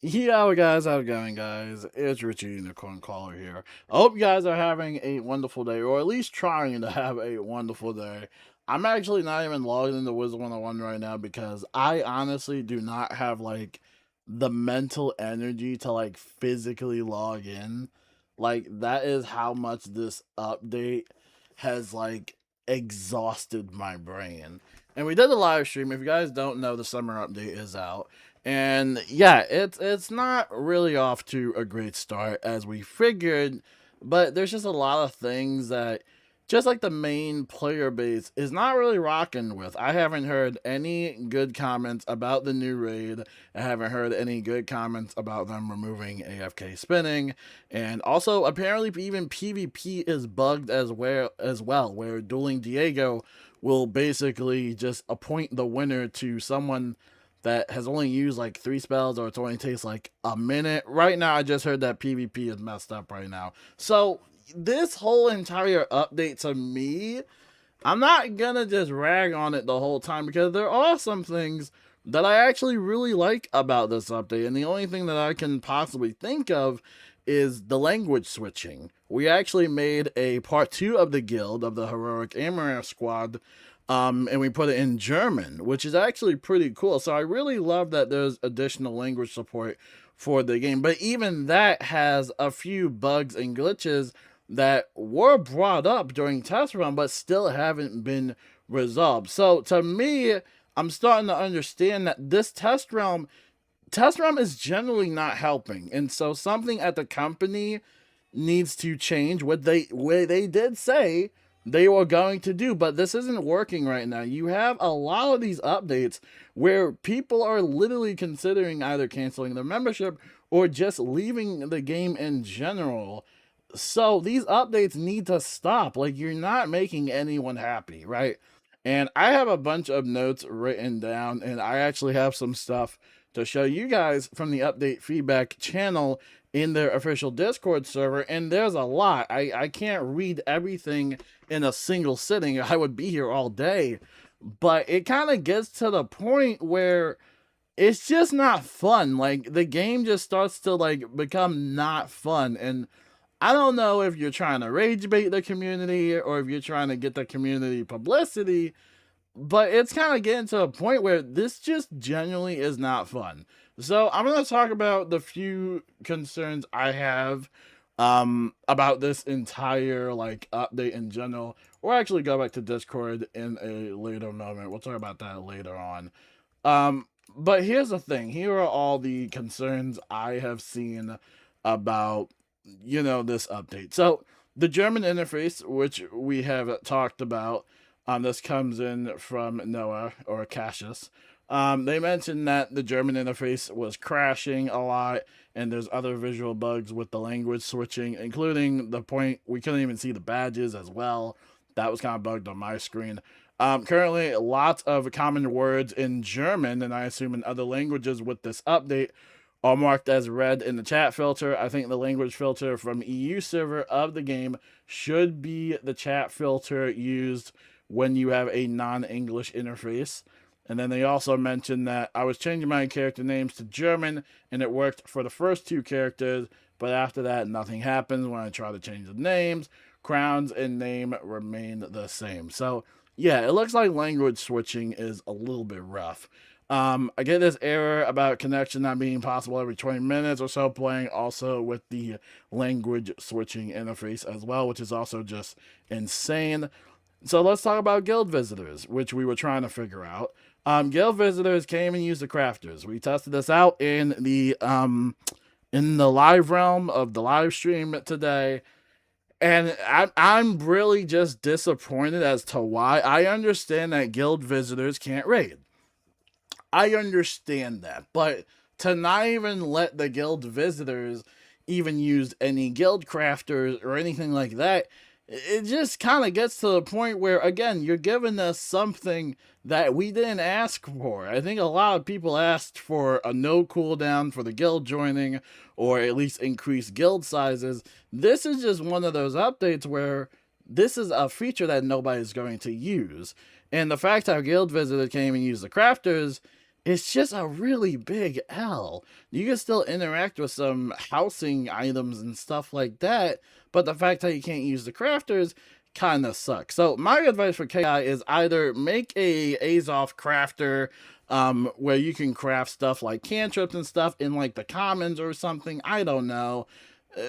Yo guys, how's it going guys? It's Richie Unicorn Caller here. I hope you guys are having a wonderful day, or at least trying to have a wonderful day. I'm actually not even logged into Wizard101 right now because I honestly do not have like the mental energy to like physically log in. Like that is how much this update has like exhausted my brain. And we did a live stream. If you guys don't know, the summer update is out. And yeah, it's not really off to a great start as we figured, but there's just a lot of things that just like the main player base is not really rocking with. I haven't heard any good comments about the new raid. I haven't heard any good comments about them removing AFK spinning, and also apparently even PvP is bugged as well, where Dueling Diego will basically just appoint the winner to someone that has only used like 3 spells, or it's only takes like a minute. Right now, I just heard that PvP is messed up right now. So this whole entire update to me, I'm not gonna just rag on it the whole time because there are some things that I actually really like about this update, and the only thing that I can possibly think of is the language switching. We actually made a part 2 of the guild of the heroic Amaranth squad, and we put it in German, which is actually pretty cool. So I really love that there's additional language support for the game. But even that has a few bugs and glitches that were brought up during test run, but still haven't been resolved. So to me, I'm starting to understand that this test realm is generally not helping, and so something at the company needs to change what they did say they were going to do, but this isn't working right now. You have a lot of these updates where people are literally considering either canceling their membership or just leaving the game in general. So these updates need to stop. Like, you're not making anyone happy, right? And I have a bunch of notes written down, and I actually have some stuff to show you guys from the update feedback channel in their official Discord server. And there's a lot. I can't read everything in a single sitting. I would be here all day. But it kind of gets to the point where it's just not fun. Like, the game just starts to like become not fun. And I don't know if you're trying to rage bait the community or if you're trying to get the community publicity, but it's kind of getting to a point where this just genuinely is not fun. So I'm going to talk about the few concerns I have about this entire like update in general, or actually go back to Discord in a later moment. We'll talk about that later on. But here's the thing. Here are all the concerns I have seen about this update. So the German interface, which we have talked about, this comes in from Noah or Cassius. They mentioned that the German interface was crashing a lot, and there's other visual bugs with the language switching, including the point we couldn't even see the badges as well. That was kind of bugged on my screen. Currently, lots of common words in German, and I assume in other languages with this update, are marked as red in the chat filter. I think the language filter from EU server of the game should be the chat filter used when you have a non-English interface. And then they also mentioned that I was changing my character names to German, and it worked for the first 2 characters, but after that, nothing happens when I try to change the names. Crowns and name remain the same. So, yeah, it looks like language switching is a little bit rough. I get this error about connection not being possible every 20 minutes or so, playing also with the language switching interface as well, which is also just insane. So let's talk about guild visitors, which we were trying to figure out. Guild visitors came and used the crafters. We tested this out in the live realm of the live stream today, and I'm really just disappointed as to why. I understand that guild visitors can't raid. I understand that, but to not even let the guild visitors even use any guild crafters or anything like that, it just kind of gets to the point where, again, you're giving us something that we didn't ask for. I think a lot of people asked for a no cooldown for the guild joining, or at least increased guild sizes. This is just one of those updates where this is a feature that nobody's going to use. And the fact how guild visitors came and used the crafters it's just a really big L. You can still interact with some housing items and stuff like that, but the fact that you can't use the crafters kind of sucks. So my advice for KI is either make a Azoth crafter where you can craft stuff like cantrips and stuff in like the commons or something. I don't know.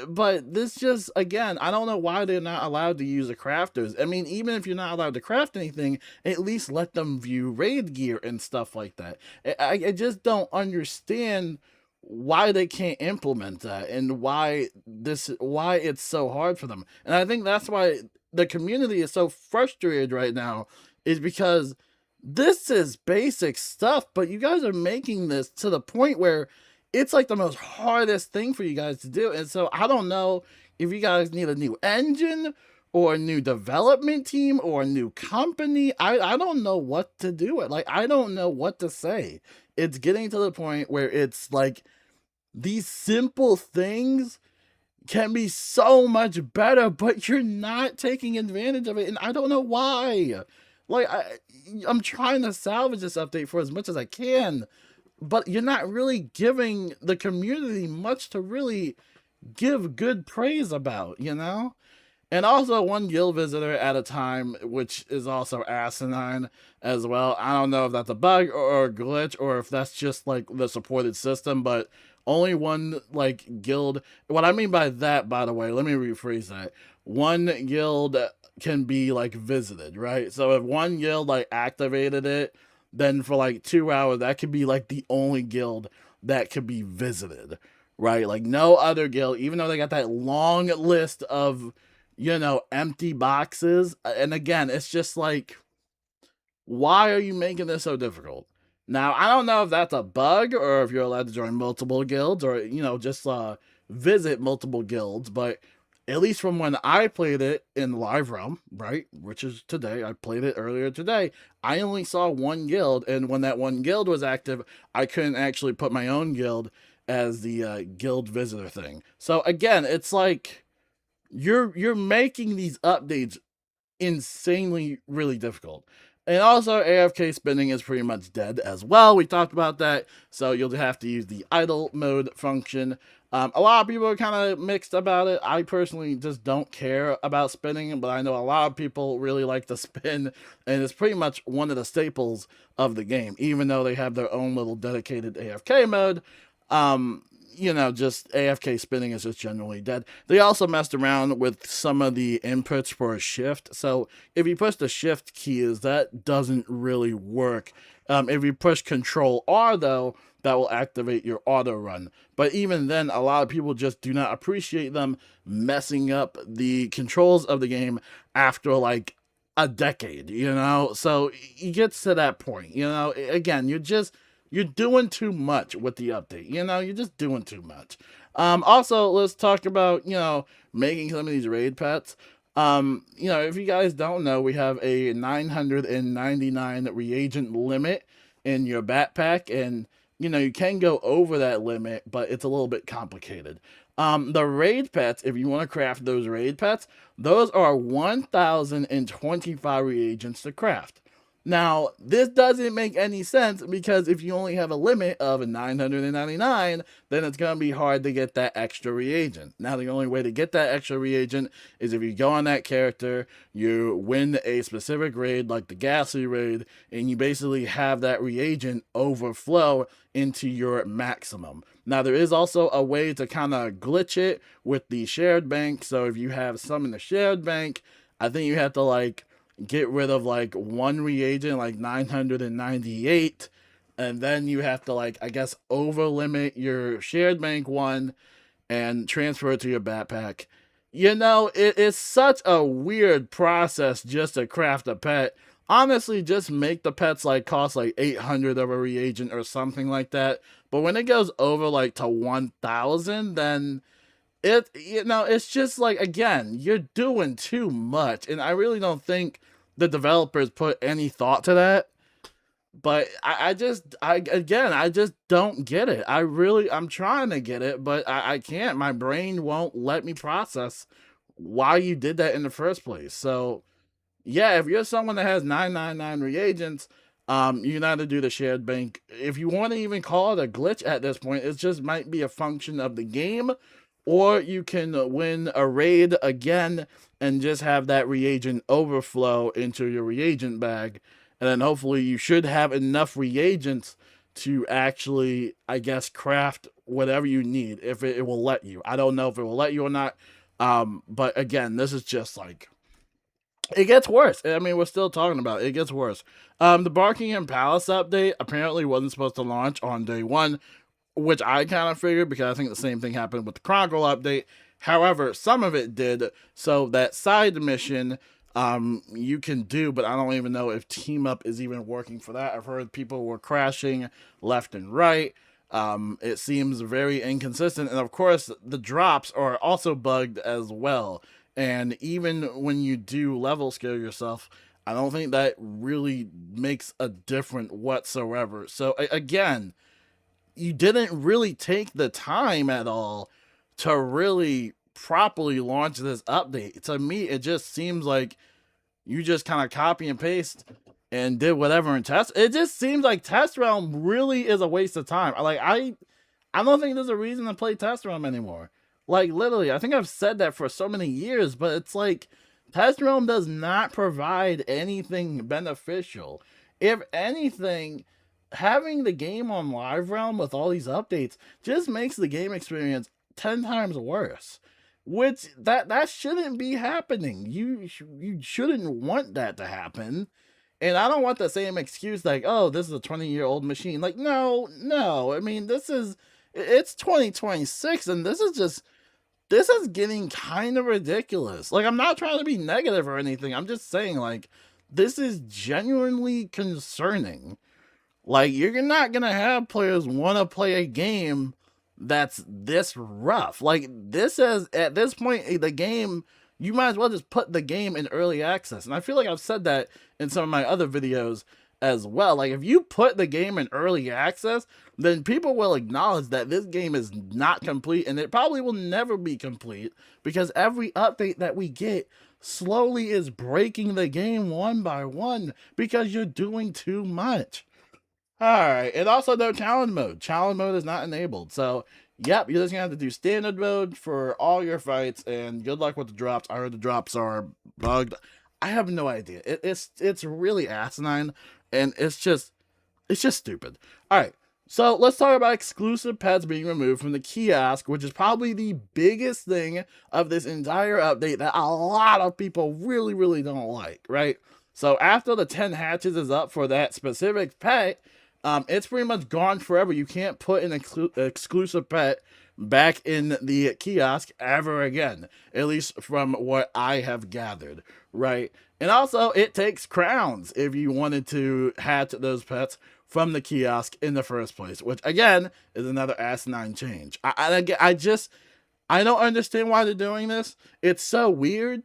But this just, again, I don't know why they're not allowed to use the crafters. I mean, even if you're not allowed to craft anything, at least let them view raid gear and stuff like that. I just don't understand why they can't implement that and why it's so hard for them. And I think that's why the community is so frustrated right now, is because this is basic stuff, but you guys are making this to the point where it's like the most hardest thing for you guys to do. And so I don't know if you guys need a new engine or a new development team or a new company. I don't know what to do. Like, I don't know what to say. It's getting to the point where it's like these simple things can be so much better, but you're not taking advantage of it. And I don't know why. Like, I'm trying to salvage this update for as much as I can, but you're not really giving the community much to really give good praise about, you know? And also one guild visitor at a time, which is also asinine as well. I don't know if that's a bug or a glitch or if that's just like the supported system, but only one like guild. What I mean by that, by the way, let me rephrase that. One guild can be like visited, right? So if one guild like activated it, then for like 2 hours, that could be like the only guild that could be visited, right? Like no other guild, even though they got that long list of, you know, empty boxes. And again, it's just like, why are you making this so difficult? Now, I don't know if that's a bug or if you're allowed to join multiple guilds or, you know, just visit multiple guilds, but at least from when I played it in live realm, right, which is today, I played it earlier today, I only saw one guild, and when that one guild was active, I couldn't actually put my own guild as the guild visitor thing. So again, it's like you're making these updates insanely really difficult. And also, AFK spinning is pretty much dead as well. We talked about that, so you'll have to use the idle mode function. A lot of people are kind of mixed about it. I personally just don't care about spinning, but I know a lot of people really like to spin, and it's pretty much one of the staples of the game, even though they have their own little dedicated AFK mode. You know, just AFK spinning is just generally dead. They also messed around with some of the inputs for a shift. So if you push the shift keys, that doesn't really work. If you push Control R, though, that will activate your auto run. But even then, a lot of people just do not appreciate them messing up the controls of the game after like a decade, you know? So it gets to that point, you know? Again, you're doing too much with the update. You know, you're just doing too much. Also, let's talk about, you know, making some of these raid pets. You know, if you guys don't know, we have a 999 reagent limit in your backpack, and, you know, you can go over that limit, but it's a little bit complicated. The raid pets, if you want to craft those raid pets, those are 1,025 reagents to craft. Now, this doesn't make any sense because if you only have a limit of 999, then it's going to be hard to get that extra reagent. Now, the only way to get that extra reagent is if you go on that character, you win a specific raid like the Ghastly raid, and you basically have that reagent overflow into your maximum. Now, there is also a way to kind of glitch it with the shared bank. So if you have some in the shared bank, I think you have to like get rid of like one reagent, like 998, and then you have to like, I guess, over limit your shared bank one and transfer it to your backpack. You know, it's such a weird process just to craft a pet. Honestly, just make the pets like cost like 800 of a reagent or something like that. But when it goes over like to 1,000, then you know, it's just like, again, you're doing too much, and I really don't think the developers put any thought to that. But I just don't get it. I'm trying to get it, but I can't. My brain won't let me process why you did that in the first place. So yeah, if you're someone that has 999 reagents, You know how to do the shared bank. If you want to even call it a glitch at this point, it just might be a function of the game, or you can win a raid again and just have that reagent overflow into your reagent bag, and then hopefully you should have enough reagents to actually, I guess, craft whatever you need, if it will let you. I don't know if it will let you or not. But again, this is just like, it gets worse. I mean, we're still talking about it. It gets worse. The Buckingham Palace update apparently wasn't supposed to launch on day one, which I kind of figured because I think the same thing happened with the Chronicle update. However, some of it did. So that side mission, you can do, but I don't even know if team up is even working for that. I've heard people were crashing left and right. It seems very inconsistent, and of course, the drops are also bugged as well. And even when you do level scale yourself, I don't think that really makes a difference whatsoever. So again, you didn't really take the time at all to really properly launch this update. To me, it just seems like you just kind of copy and paste and did whatever in test. It just seems like Test Realm really is a waste of time. I don't think there's a reason to play Test Realm anymore. Like, literally, I think I've said that for so many years, but it's like, Test Realm does not provide anything beneficial. If anything, having the game on Live Realm with all these updates just makes the game experience 10 times worse. Which, that shouldn't be happening. You shouldn't want that to happen. And I don't want the same excuse like, oh, this is a 20-year-old machine. Like, no. I mean, it's 2026, and this is getting kind of ridiculous. Like, I'm not trying to be negative or anything. I'm just saying, like, this is genuinely concerning. Like, you're not going to have players want to play a game that's this rough. Like, this is, at this point, the game, you might as well just put the game in early access. And I feel like I've said that in some of my other videos as well. Like, if you put the game in early access, then people will acknowledge that this game is not complete, and it probably will never be complete, because every update that we get slowly is breaking the game one by one because you're doing too much. Alright, and also no challenge mode. Challenge mode is not enabled. So, yep, you're just gonna have to do standard mode for all your fights, and good luck with the drops. I heard the drops are bugged. I have no idea. It's really asinine, and it's just stupid. Alright, so let's talk about exclusive pets being removed from the kiosk, which is probably the biggest thing of this entire update that a lot of people really, really don't like, right? So after the 10 hatches is up for that specific pet, it's pretty much gone forever. You can't put an exclusive pet back in the kiosk ever again, at least from what I have gathered, right? And also, it takes crowns if you wanted to hatch those pets from the kiosk in the first place, which again is another asinine change. I don't understand why they're doing this. It's so weird.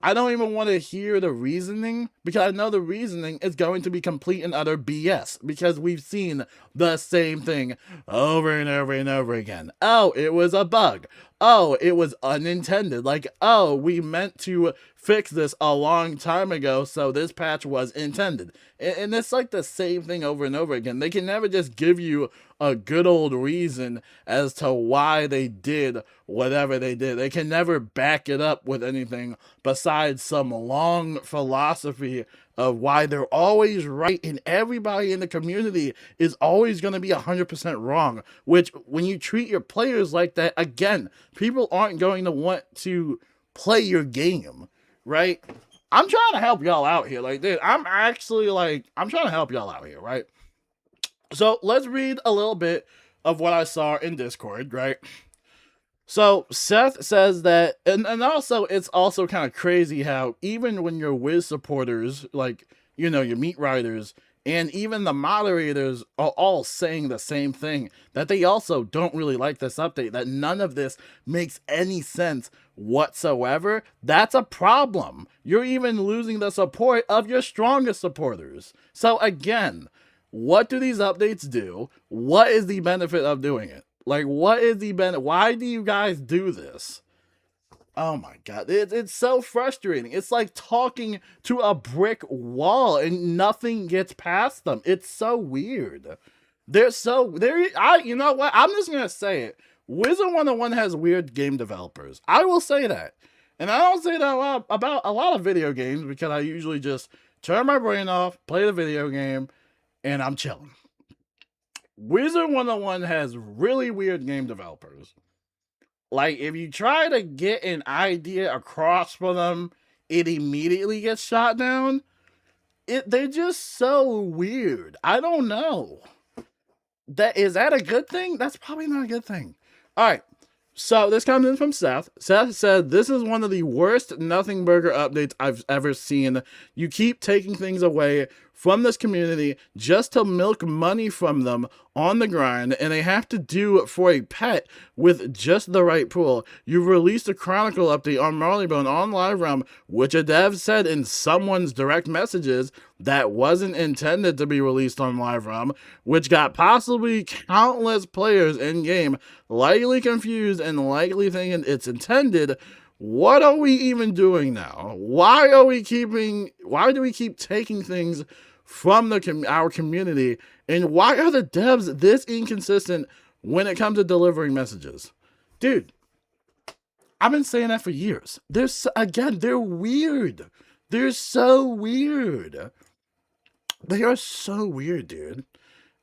I don't even want to hear the reasoning, because I know the reasoning is going to be complete and utter BS, because we've seen the same thing over and over and over again. Oh, it was a bug. Oh, it was unintended. Like, oh, we meant to fix this a long time ago, so this patch was intended. And it's like the same thing over and over again. They can never just give you a good old reason as to why they did whatever they did. They can never back it up with anything besides some long philosophy of why they're always right and everybody in the community is always going to be 100% wrong. Which, when you treat your players like that, again, people aren't going to want to play your game, right? I'm trying to help y'all out here. Like, dude, I'm trying to help y'all out here, right? So let's read a little bit of what I saw in Discord, right? So Seth says that, and also it's also kind of crazy how even when your Wiz supporters, like, you know, your meat riders, and even the moderators are all saying the same thing, that they also don't really like this update, that none of this makes any sense whatsoever. That's a problem. You're even losing the support of your strongest supporters. So again, what do these updates do? What is the benefit of doing it? Like, what is the benefit? Why do you guys do this? Oh my god, it's so frustrating. It's like talking to a brick wall and nothing gets past them. It's so weird. You know what? I'm just gonna say it. Wizard101 has weird game developers. I will say that. And I don't say that about a lot of video games because I usually just turn my brain off, play the video game, and I'm chilling. Wizard101 has really weird game developers. Like, if you try to get an idea across for them, it immediately gets shot down. They're just so weird. I don't know. Is that a good thing? That's probably not a good thing. All right. So this comes in from Seth. Seth said, "This is one of the worst Nothing Burger updates I've ever seen. You keep taking things away from this community just to milk money from them on the grind, and they have to do it for a pet with just the right pool. You've released a Chronicle update on Marleybone on Live Realm, which a dev said in someone's direct messages that wasn't intended to be released on Live Realm, which got possibly countless players in-game likely confused and likely thinking it's intended. What are we even doing now? Why do we keep taking things from our community, and why are the devs this inconsistent when it comes to delivering messages?" Dude, I've been saying that for years. They're weird. They're so weird. They are so weird, dude.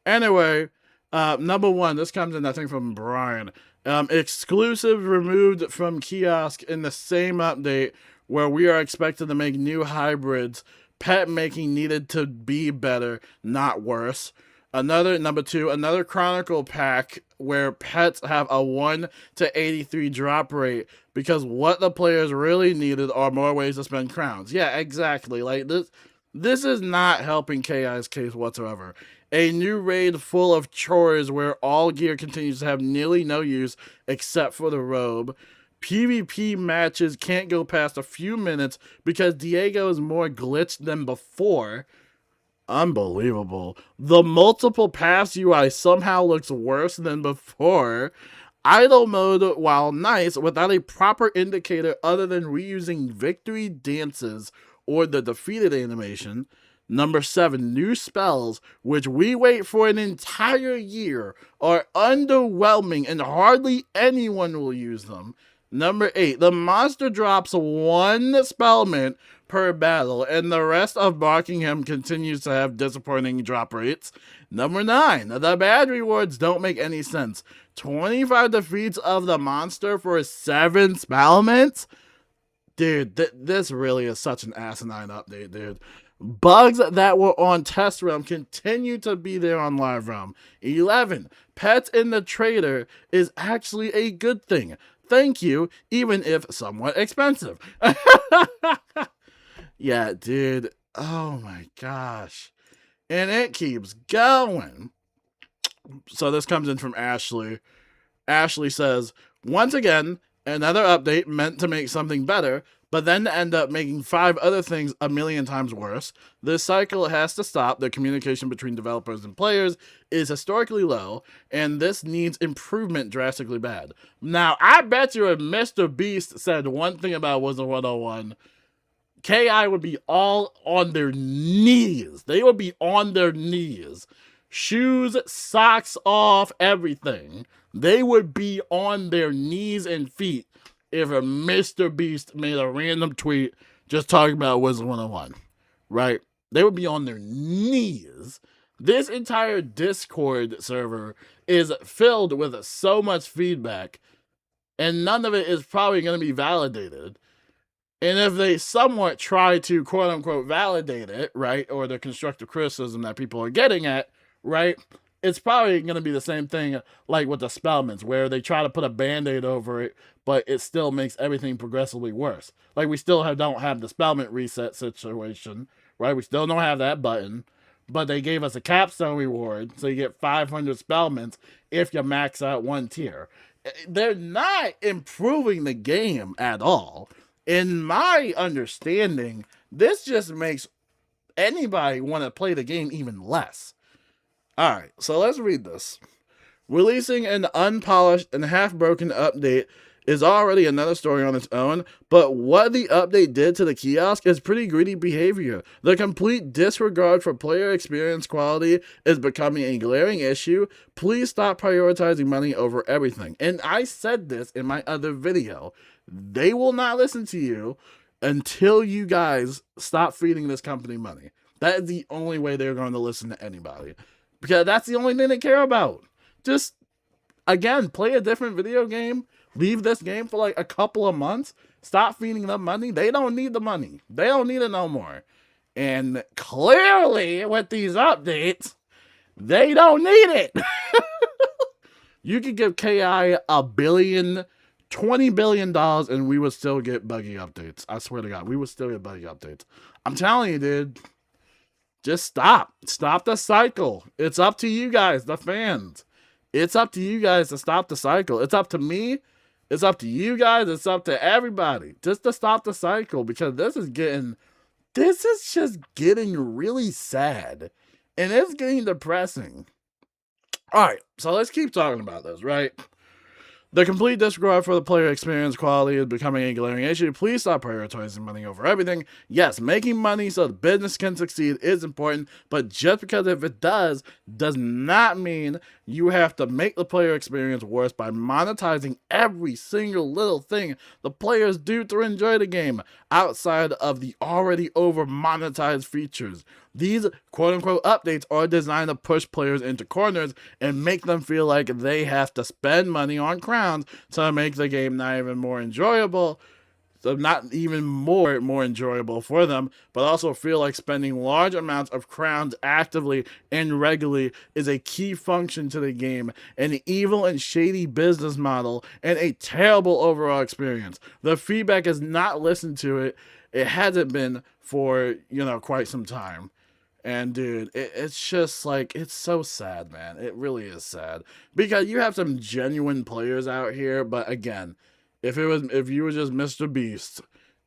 Anyway, number one, this comes in, I think, from Brian. Exclusive removed from Kiosk in the same update where we are expected to make new hybrids. Pet making needed to be better, not worse. Number two, another Chronicle pack where pets have a 1 to 83 drop rate because what the players really needed are more ways to spend crowns. Yeah, exactly. Like, this is not helping KI's case whatsoever. A new raid full of chores where all gear continues to have nearly no use except for the robe. PvP matches can't go past a few minutes because Diego is more glitched than before. Unbelievable. The multiple pass UI somehow looks worse than before. Idle mode, while nice, without a proper indicator other than reusing victory dances or the defeated animation. Number 7, new spells, which we wait for an entire year, are underwhelming and hardly anyone will use them. Number 8, the monster drops 1 spellment per battle, and the rest of Barkingham continues to have disappointing drop rates. Number 9, the bad rewards don't make any sense. 25 defeats of the monster for 7 spellments? Dude, this really is such an asinine update, dude. Bugs that were on Test Realm continue to be there on Live Realm. 11, pets in the trader is actually a good thing. Thank you, even if somewhat expensive. Yeah, dude. Oh my gosh. And it keeps going. So this comes in from Ashley. Ashley says, "Once again, another update meant to make something better, but then end up making 5 other things a million times worse. This cycle has to stop. The communication between developers and players is historically low, and this needs improvement drastically bad." Now, I bet you if Mr. Beast said one thing about Wizard101, KI would be all on their knees. They would be on their knees. Shoes, socks off, everything. They would be on their knees and feet if a Mr. Beast made a random tweet just talking about Wizard101, right? They would be on their knees. This entire Discord server is filled with so much feedback, and none of it is probably going to be validated. And if they somewhat try to quote-unquote validate it, right, or the constructive criticism that people are getting at, right, it's probably going to be the same thing like with the spellments, where they try to put a Band-Aid over it, but it still makes everything progressively worse. Like, we still don't have the spellment reset situation, right? We still don't have that button, but they gave us a capstone reward, so you get 500 spellments if you max out 1 tier. They're not improving the game at all. In my understanding, this just makes anybody want to play the game even less. Alright, so let's read this. Releasing an unpolished and half-broken update is already another story on its own, but what the update did to the kiosk is pretty greedy behavior. The complete disregard for player experience quality is becoming a glaring issue. Please stop prioritizing money over everything. And I said this in my other video. They will not listen to you until you guys stop feeding this company money. That is the only way they're going to listen to anybody. Because that's the only thing they care about. Just, again, play a different video game. Leave this game for like a couple of months. Stop feeding them money. They don't need the money. They don't need it no more. And clearly, with these updates, they don't need it. You could give KI $1 billion, $20 billion, and we would still get buggy updates. I swear to God, we would still get buggy updates. I'm telling you, dude. Just stop. Stop the cycle. It's up to you guys, the fans. It's up to you guys to stop the cycle. It's up to me. It's up to you guys. It's up to everybody. Just to stop the cycle, because this is just getting really sad. And it's getting depressing. Alright, so let's keep talking about this, right? The complete disregard for the player experience quality is becoming a glaring issue. Please stop prioritizing money over everything. Yes, making money so the business can succeed is important, but just because if it does not mean you have to make the player experience worse by monetizing every single little thing the players do to enjoy the game outside of the already over monetized features. These quote-unquote updates are designed to push players into corners and make them feel like they have to spend money on crowns to make the game not even more enjoyable. So not even more enjoyable for them, but also feel like spending large amounts of crowns actively and regularly is a key function to the game, an evil and shady business model, and a terrible overall experience. The feedback is not listened to it. It hasn't been for, quite some time. And dude, it's just like, it's so sad, man. It really is sad, because you have some genuine players out here. But again, if you were just Mr. Beast,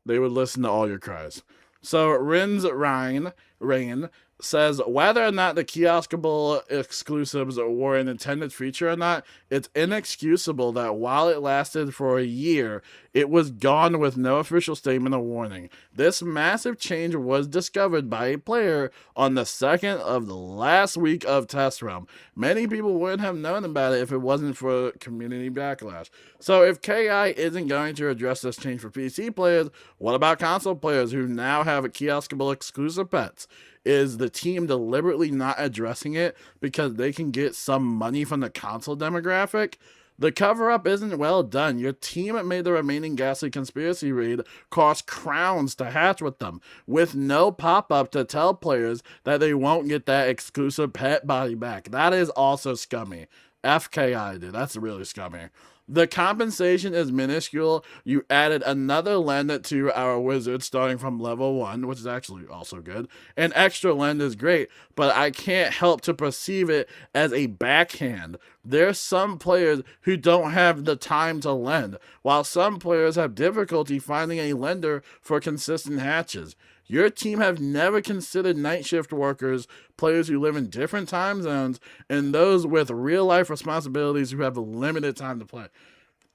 they would listen to all your cries. So Rain says, whether or not the kioskable exclusives were an intended feature or not, it's inexcusable that while it lasted for a year, it was gone with no official statement or warning. This massive change was discovered by a player on the second of the last week of test realm. Many people wouldn't have known about it if it wasn't for community backlash. So if KI isn't going to address this change for PC players, what about console players who now have a kioskable exclusive pets? Is the team deliberately not addressing it because they can get some money from the console demographic? The cover-up isn't well done. Your team made the remaining ghastly conspiracy raid cost crowns to hatch with them, with no pop-up to tell players that they won't get that exclusive pet body back. That is also scummy. FKI, dude. That's really scummy. The compensation is minuscule. You added another lend to our wizard starting from level 1, which is actually also good. An extra lend is great, but I can't help to perceive it as a backhand. There's some players who don't have the time to lend, while some players have difficulty finding a lender for consistent hatches. Your team have never considered night shift workers, players who live in different time zones, and those with real-life responsibilities who have a limited time to play.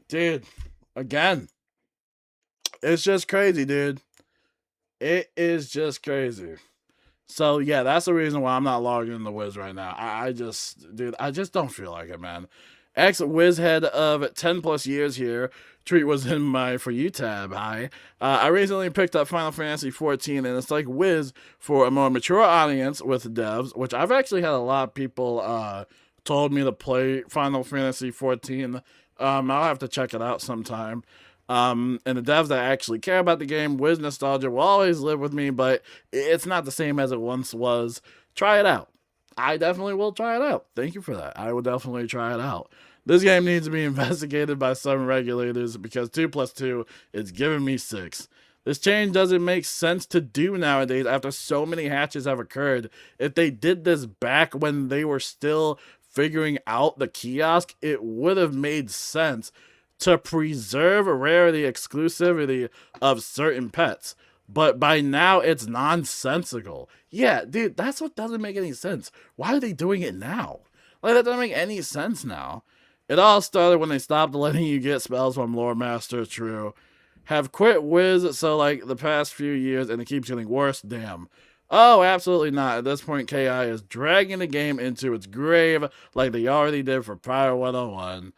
Dude, again, it's just crazy, dude. It is just crazy. So, yeah, that's the reason why I'm not logging in the Wiz right now. I just don't feel like it, man. Ex-Wiz head of 10 plus years here. Treat was in my For You tab. Hi. I recently picked up Final Fantasy 14, and it's like Wiz for a more mature audience with devs, which I've actually had a lot of people told me to play Final Fantasy 14. I'll have to check it out sometime. And the devs that actually care about the game, Wiz nostalgia will always live with me, but it's not the same as it once was. Try it out. I definitely will try it out. Thank you for that. I will definitely try it out. This game needs to be investigated by some regulators because 2 plus 2 is giving me 6. This change doesn't make sense to do nowadays after so many hatches have occurred. If they did this back when they were still figuring out the kiosk, it would have made sense to preserve rarity exclusivity of certain pets. But by now, it's nonsensical. Yeah, dude, that's what doesn't make any sense. Why are they doing it now? Like, that doesn't make any sense now. It all started when they stopped letting you get spells from Lore Master True. Have quit Wiz so like the past few years and it keeps getting worse. Damn. Oh, absolutely not. At this point, KI is dragging the game into its grave like they already did for Prior 101.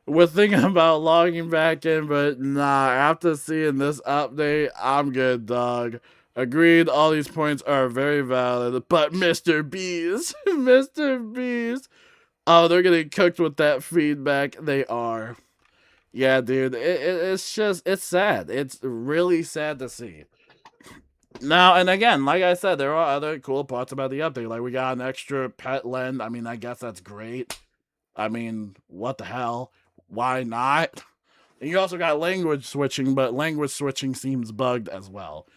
We're thinking about logging back in, but nah, after seeing this update, I'm good, dog. Agreed, all these points are very valid, but Mr. Bees, Mr. Bees, oh, they're getting cooked with that feedback. They are. Yeah, dude, it's just, it's sad. It's really sad to see. Now, and again, like I said, there are other cool parts about the update. Like, we got an extra pet lend. I mean, I guess that's great. I mean, what the hell? Why not? And you also got language switching, but language switching seems bugged as well.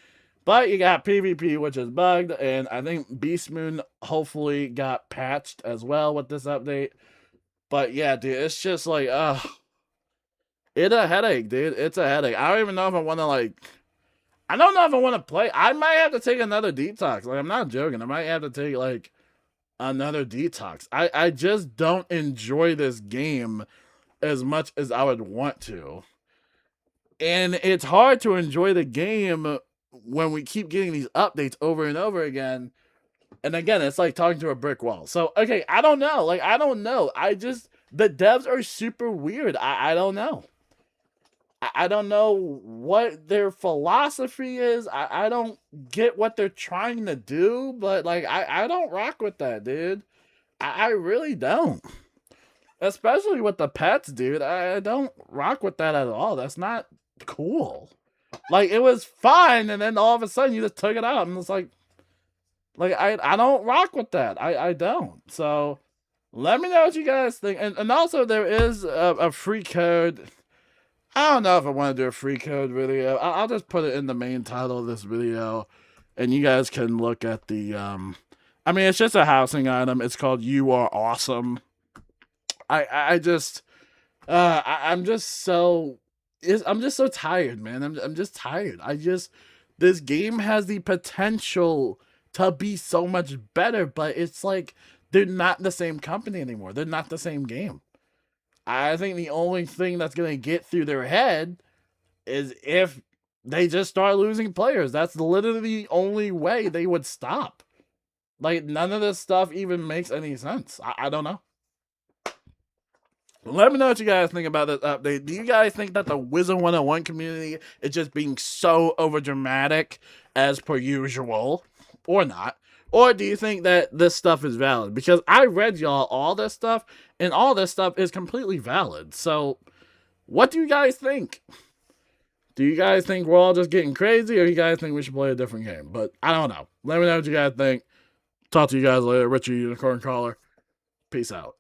But you got PvP, which is bugged, and I think Beast Moon hopefully got patched as well with this update. But yeah, dude, it's just like, it's a headache, dude. It's a headache. I don't even know if I want to, like, I don't know if I want to play. I might have to take another detox. Like, I'm not joking. I might have to take, like, another detox. I just don't enjoy this game as much as I would want to. And it's hard to enjoy the game when we keep getting these updates over and over again. And again, it's like talking to a brick wall. So, okay, I don't know. Like, I don't know. The devs are super weird. I don't know. I don't know what their philosophy is. I don't get what they're trying to do, but like I don't rock with that, dude. I really don't. Especially with the pets, dude. I don't rock with that at all. That's not cool. Like, it was fine, and then all of a sudden you just took it out, and it's like I don't rock with that. I don't. So let me know what you guys think. And also there is a free code. I don't know if I want to do a free code video. I'll just put it in the main title of this video, and you guys can look at the, I mean, it's just a housing item. It's called You Are Awesome. I'm just so tired, man. I'm just tired. This game has the potential to be so much better, but it's like, they're not the same company anymore. They're not the same game. I think the only thing that's going to get through their head is if they just start losing players. That's literally the only way they would stop. Like, none of this stuff even makes any sense. I don't know. Let me know what you guys think about this update. Do you guys think that the Wizard101 community is just being so overdramatic as per usual? Or not? Or do you think that this stuff is valid? Because I read y'all all this stuff, and all this stuff is completely valid. So, what do you guys think? Do you guys think we're all just getting crazy, or do you guys think we should play a different game? But I don't know. Let me know what you guys think. Talk to you guys later. Richard Unicorn Caller. Peace out.